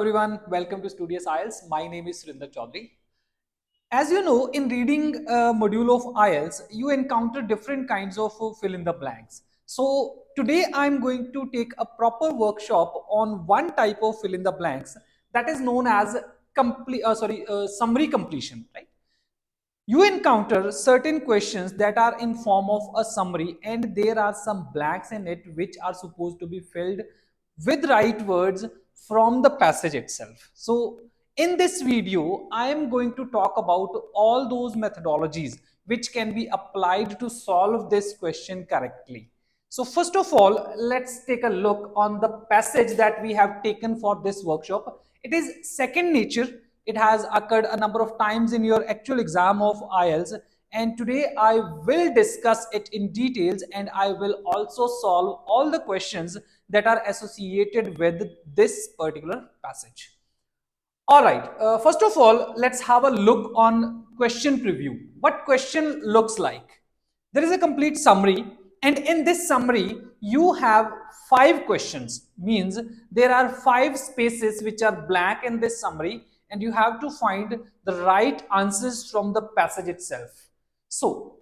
everyone, welcome to Studious IELTS. My name is Surinder Chaudhary. As you know, in reading a module of IELTS, you encounter different kinds of fill in the blanks. So today I'm going to take a proper workshop on one type of fill in the blanks that is known as summary completion, right? You encounter certain questions that are in form of a summary and there are some blanks in it which are supposed to be filled with right words from the passage itself. So in this video, I am going to talk about all those methodologies which can be applied to solve this question correctly. So first of all, let's take a look on the passage that we have taken for this workshop. It is second nature. It has occurred a number of times in your actual exam of IELTS, and today I will discuss it in details and I will also solve all the questions that are associated with this particular passage. All right, first of all, let's have a look on question preview. What question looks like? There is a complete summary, and in this summary, you have 5 questions, means there are 5 spaces which are blank in this summary, and you have to find the right answers from the passage itself. So,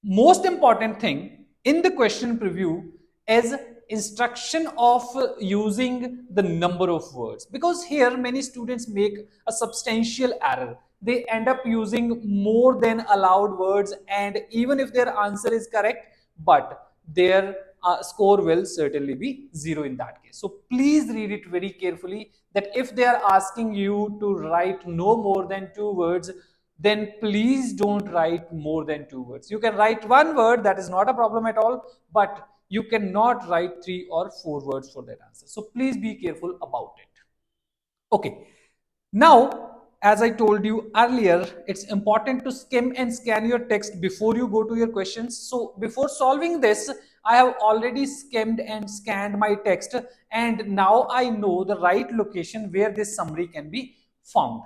most important thing in the question preview is instruction of using the number of words, because here many students make a substantial error. They end up using more than allowed words, and even if their answer is correct, but their score will certainly be 0 in that case. So please read it very carefully, that if they are asking you to write no more than 2 words, then please don't write more than 2 words. You can write 1 word, that is not a problem at all, but you cannot write 3 or 4 words for that answer. So please be careful about it. Okay. Now, as I told you earlier, it's important to skim and scan your text before you go to your questions. So before solving this, I have already skimmed and scanned my text, and now I know the right location where this summary can be found.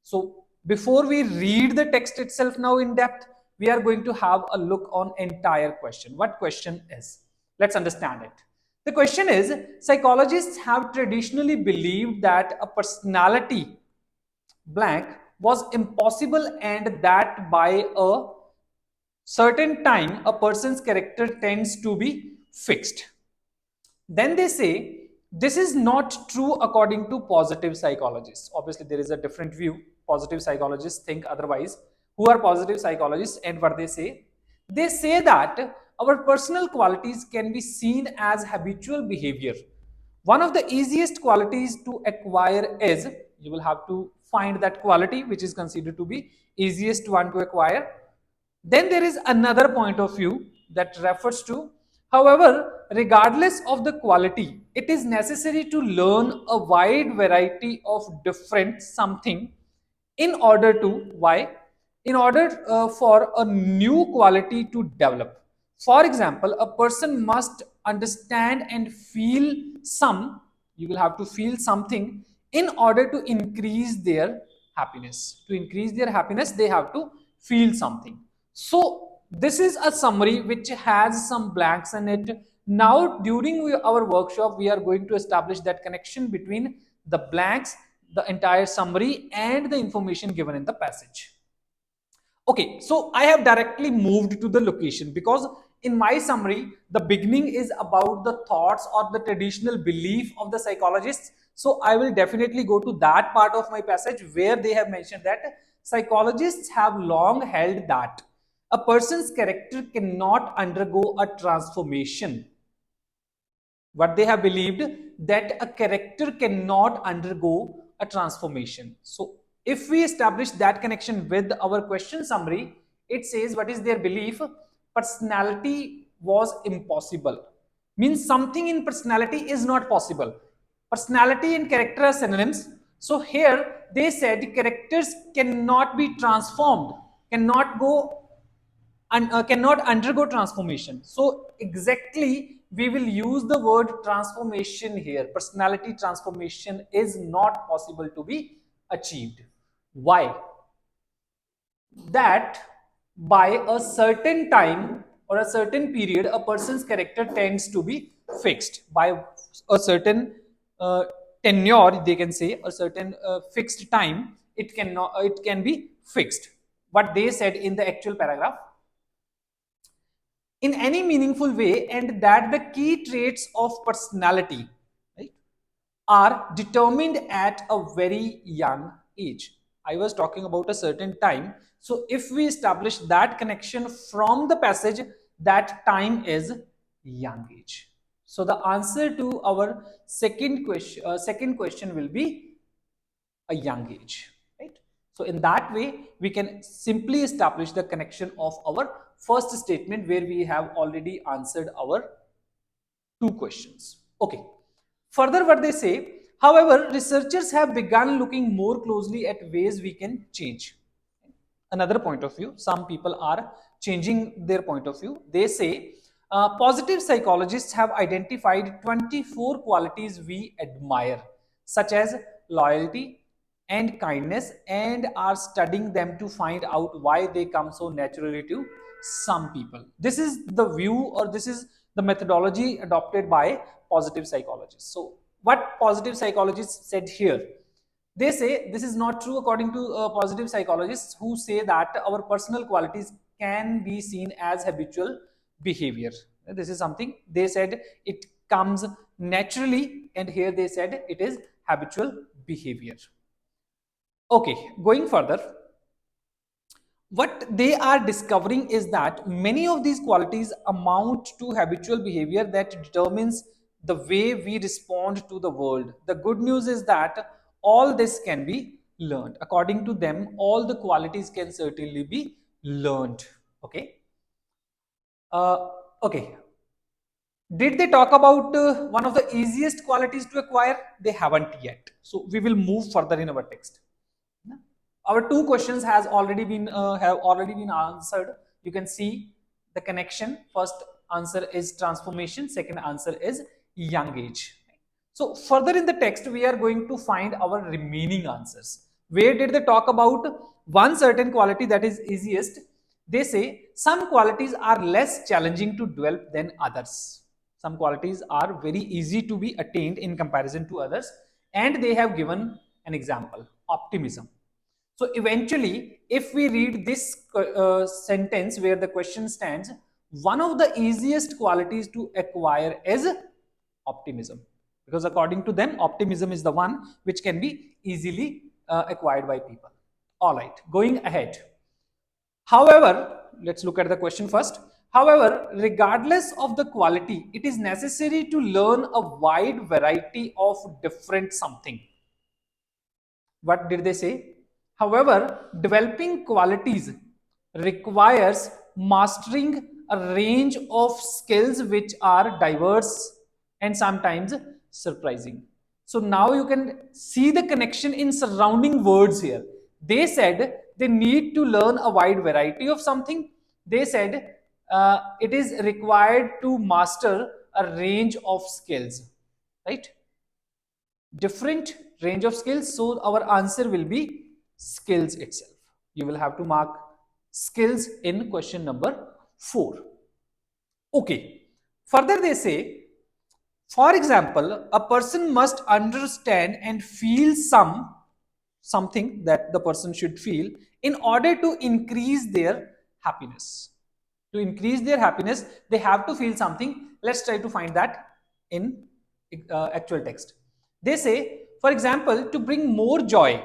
So before we read the text itself now in depth, we are going to have a look on entire question. What question is? Let's understand it. The question is, psychologists have traditionally believed that a personality blank was impossible, and that by a certain time a person's character tends to be fixed. Then they say this is not true according to positive psychologists. Obviously, there is a different view. Positive psychologists think otherwise. Who are positive psychologists and what they say? They say that our personal qualities can be seen as habitual behavior. One of the easiest qualities to acquire is, you will have to find that quality which is considered to be easiest one to acquire. Then there is another point of view that refers to, however, regardless of the quality, it is necessary to learn a wide variety of different something in order to, why? In order for a new quality to develop. For example, a person must understand and feel some, you will have to feel something in order to increase their happiness. To increase their happiness, they have to feel something. So this is a summary which has some blanks in it. Now during our workshop, we are going to establish that connection between the blanks, the entire summary, and the information given in the passage. Okay, so I have directly moved to the location because in my summary, the beginning is about the thoughts or the traditional belief of the psychologists. So I will definitely go to that part of my passage where they have mentioned that psychologists have long held that a person's character cannot undergo a transformation. What they have believed, that a character cannot undergo a transformation. So if we establish that connection with our question summary, it says what is their belief? Personality was impossible. Means something in personality is not possible. Personality and character are synonyms. So here they said characters cannot be transformed, cannot go and cannot undergo transformation. So exactly we will use the word transformation here. Personality transformation is not possible to be achieved. Why? That by a certain time or a certain period, a person's character tends to be fixed by a certain tenure, they can say, a certain fixed time, it cannot, it can be fixed. What they said in the actual paragraph, in any meaningful way, and that the key traits of personality, right, are determined at a very young age. I was talking about a certain time. So if we establish that connection from the passage, that time is young age. So the answer to our second question will be a young age, right? So in that way, we can simply establish the connection of our first statement where we have already answered our two questions. Okay. Further, what they say, however, researchers have begun looking more closely at ways we can change. Another point of view, some people are changing their point of view. They say, positive psychologists have identified 24 qualities we admire, such as loyalty and kindness, and are studying them to find out why they come so naturally to some people. This is the view, or this is the methodology adopted by positive psychologists. So what positive psychologists said here, they say this is not true according to positive psychologists, who say that our personal qualities can be seen as habitual behavior. This is something they said, it comes naturally, and here they said it is habitual behavior. Okay, going further, what they are discovering is that many of these qualities amount to habitual behavior that determines the way we respond to the world. The good news is that all this can be learned. According to them, all the qualities can certainly be learned. Okay. Uh, okay. Did they talk about one of the easiest qualities to acquire? They haven't yet. So we will move further in our text. Our two questions have already been answered. You can see the connection. First answer is transformation, second answer is young age. So further in the text, we are going to find our remaining answers. Where did they talk about one certain quality that is easiest? They say some qualities are less challenging to develop than others. Some qualities are very easy to be attained in comparison to others, and they have given an example: optimism. So eventually, if we read this sentence where the question stands, one of the easiest qualities to acquire is optimism, because according to them, optimism is the one which can be easily acquired by people. All right, going ahead. However, let's look at the question first. However, regardless of the quality, it is necessary to learn a wide variety of different something. What did they say? However, developing qualities requires mastering a range of skills which are diverse and sometimes surprising. So now you can see the connection in surrounding words here. They said they need to learn a wide variety of something. They said it is required to master a range of skills, right? Different range of skills. So our answer will be skills itself. You will have to mark skills in question number 4. Okay. Further they say, for example, a person must understand and feel something that the person should feel in order to increase their happiness. To increase their happiness, they have to feel something. Let's try to find that in actual text. They say, for example, to bring more joy.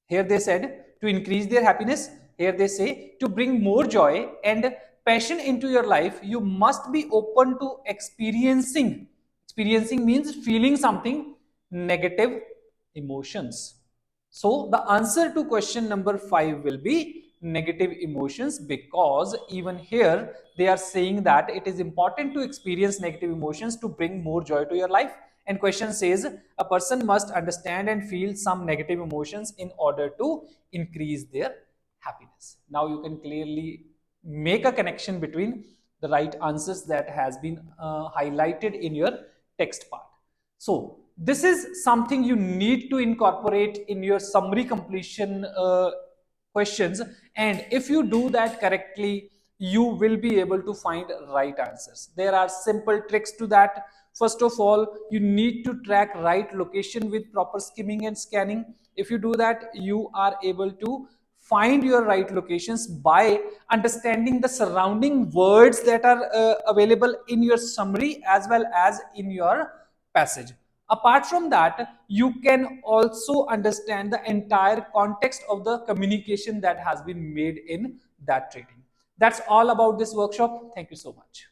Here they said to increase their happiness. Here they say to bring more joy and passion into your life, you must be open to experiencing. Experiencing means feeling something, negative emotions. So the answer to question number 5 will be negative emotions, because even here they are saying that it is important to experience negative emotions to bring more joy to your life. And question says a person must understand and feel some negative emotions in order to increase their happiness. Now you can clearly make a connection between the right answers that has been highlighted in your text part. So this is something you need to incorporate in your summary completion questions, and if you do that correctly, you will be able to find right answers. There are simple tricks to that. First of all, you need to track right location with proper skimming and scanning. If you do that, you are able to find your right locations by understanding the surrounding words that are available in your summary as well as in your passage. Apart from that, you can also understand the entire context of the communication that has been made in that trading. That's all about this workshop. Thank you so much.